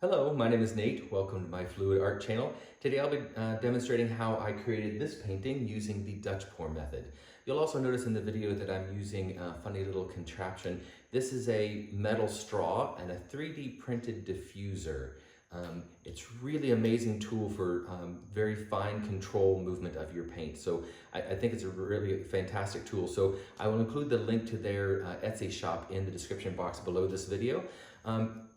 Hello, my name is Nate. Welcome to my Fluid Art channel. Today I'll be demonstrating how I created this painting using the Dutch pour method. You'll also notice in the video that I'm using a funny little contraption. This is a metal straw and a 3D printed diffuser. It's really amazing tool for very fine control movement of your paint. So I think it's a really fantastic tool. So I will include the link to their Etsy shop in the description box below this video.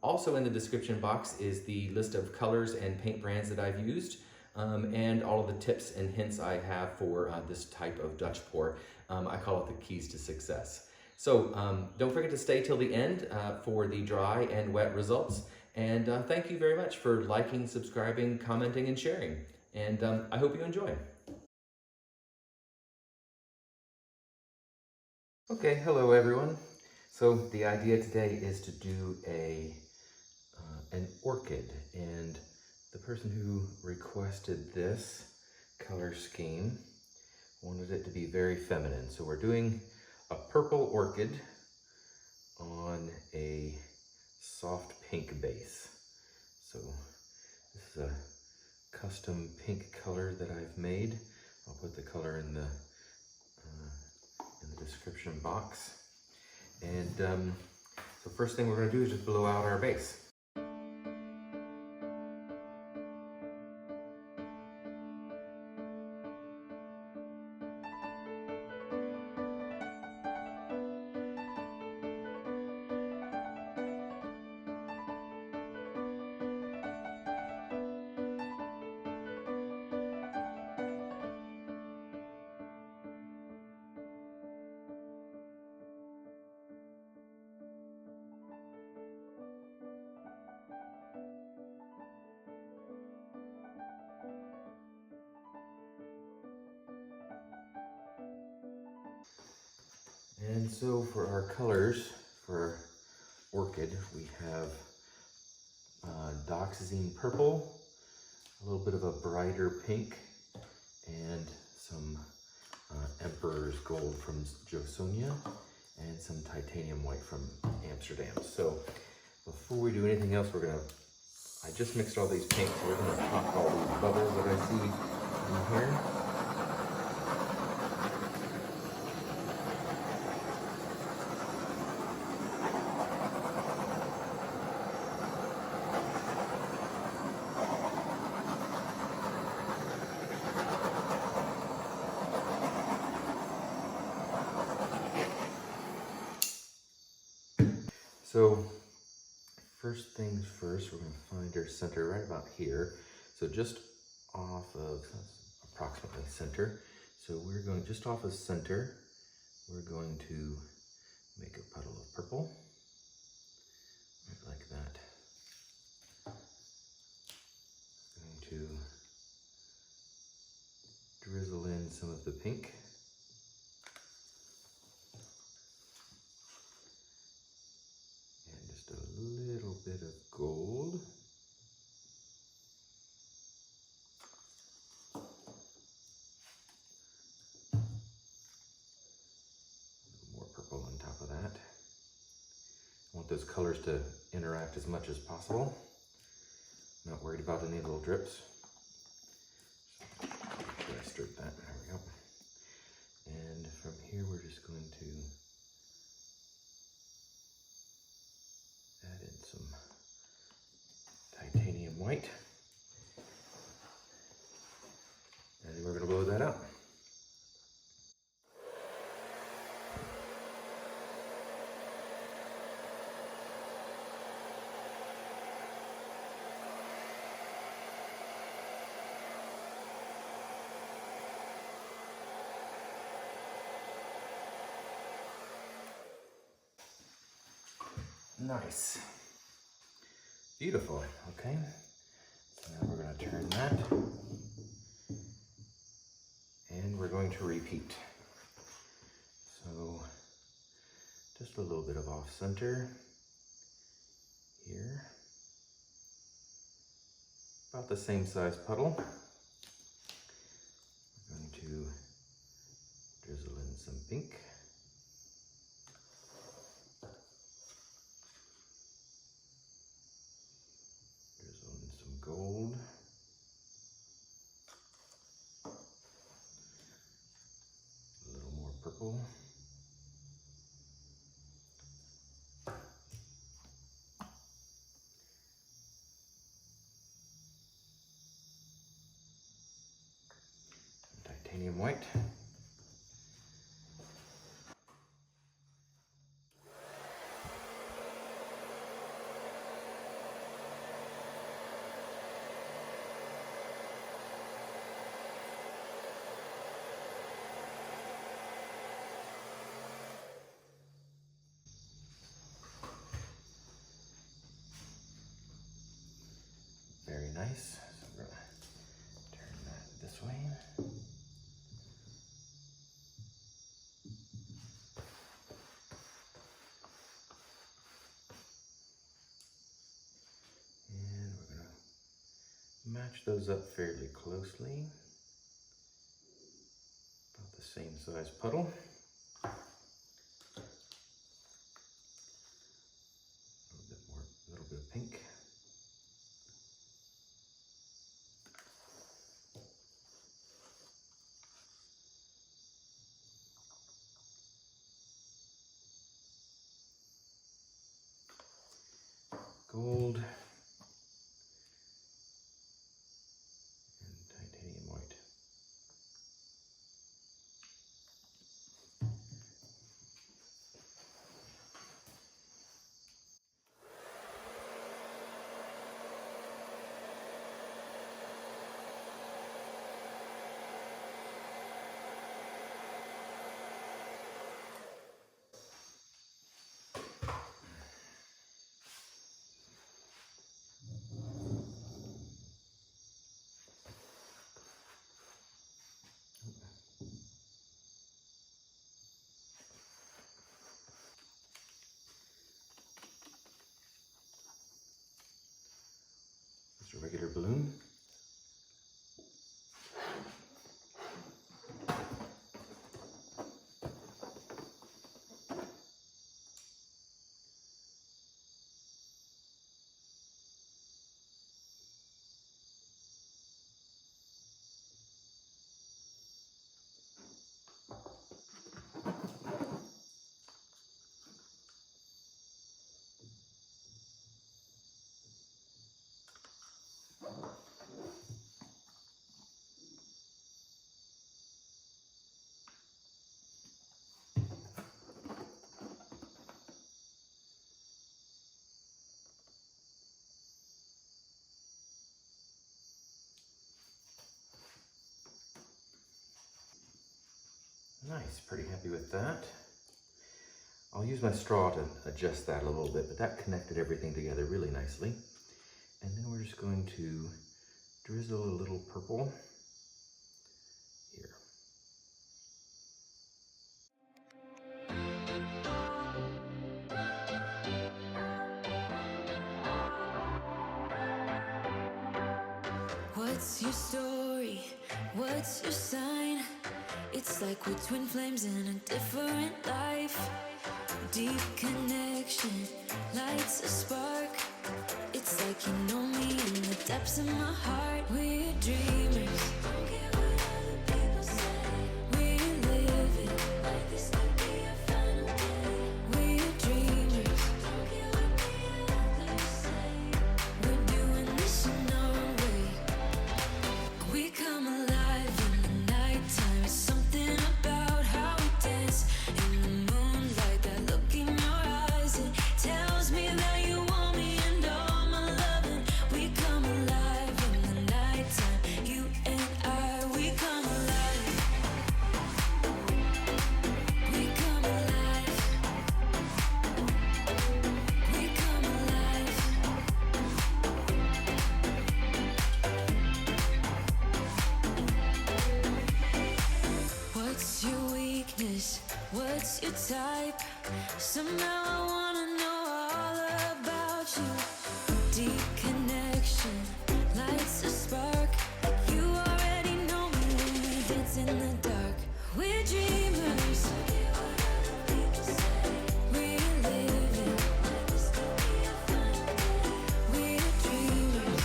Also in the description box is the list of colors and paint brands that I've used and all of the tips and hints I have for this type of Dutch pour. I call it the keys to success. So don't forget to stay till the end for the dry and wet results. And thank you very much for liking, subscribing, commenting, and sharing. And I hope you enjoy. Okay, hello everyone. So the idea today is to do an orchid, and the person who requested this color scheme wanted it to be very feminine. So we're doing a purple orchid on a soft pink base. So this is a custom pink color that I've made. I'll put the color in the description box. And so first thing we're going to do is just blow out our base. And so for our colors, for orchid, we have Dioxazine purple, a little bit of a brighter pink, and some Emperor's gold from Josonia, and some titanium white from Amsterdam. So before we do anything else, I just mixed all these paints, so we're gonna pop all these bubbles that I see in here. So first things first, we're going to find our center right about here. So just off of, approximately center. So we're going just off of center, we're going to make a puddle of purple, right like that. Going to drizzle in some of the pink. A little bit of gold. A little more purple on top of that. I want those colors to interact as much as possible. Not worried about any little drips. So make sure I stirred that. There we go. And from here we're just going to add in some titanium white, and then we're going to blow that out. Nice. Beautiful. Okay. So now we're going to turn that. And we're going to repeat. So just a little bit of off center here. About the same size puddle. We're going to drizzle in some pink. gold. A little more purple. Titanium white. Very nice. So we're gonna turn that this way. And we're gonna match those up fairly closely. About the same size puddle. A little bit of pink. Gold. And titanium white. Just a regular balloon. Nice, pretty happy with that. I'll use my straw to adjust that a little bit, but that connected everything together really nicely. And then we're just going to drizzle a little purple here. What's your story? What's your sign? It's like we're twin flames in a different life. Deep connection lights a spark. It's like you know me in the depths of my heart. We're dreamers. Don't care what other people say. We live it like this could be our final day. We're dreamers. Don't care what the others say. We're doing this in our way. We come alive in the nighttime. It's something about how we dance in the moonlight. That look in your eyes, it tells me that you want me and all my loving. We come alive in the nighttime. You and I, we come alive. We come alive. We come alive. What's your weakness? What's your type? Somehow I wanna know all about you. Deep connection lights a spark. You already know me when we dance in the dark. We're dreamers. We're living. We're dreamers.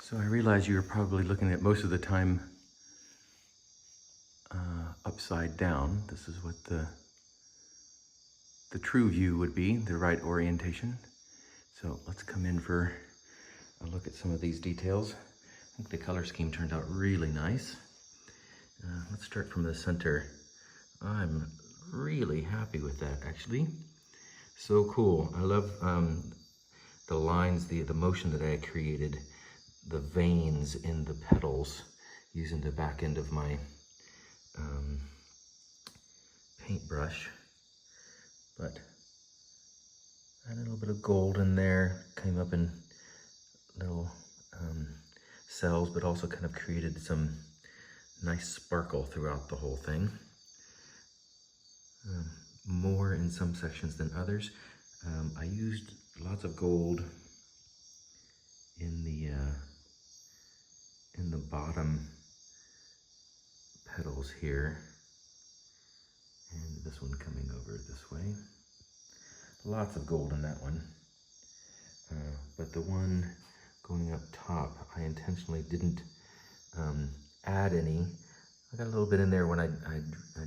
So I realize you're probably looking at most of the time upside down. This is what the true view would be, the right orientation. So let's come in for a look at some of these details. I think the color scheme turned out really nice. Let's start from the center. I'm really happy with that, actually. So cool. I love the lines, the motion that I created, the veins in the petals using the back end of my paintbrush. But a little bit of gold in there, came up in little cells, but also kind of created some nice sparkle throughout the whole thing. More in some sections than others. I used lots of gold in the bottom petals here, and this one coming over this way. Lots of gold in that one. But the one going up top, I intentionally didn't add any. I got a little bit in there when I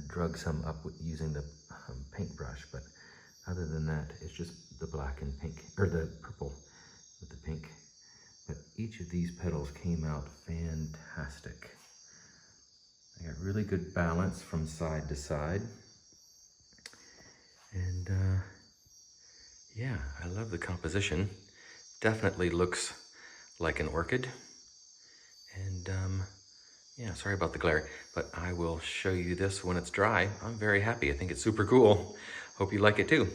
drug some up using the paintbrush, but other than that, it's just the black and pink, or the purple with the pink. But each of these petals came out fantastic. I got really good balance from side to side. And yeah, I love the composition. Definitely looks like an orchid. And yeah, sorry about the glare, but I will show you this when it's dry. I'm very happy. I think it's super cool. Hope you like it too.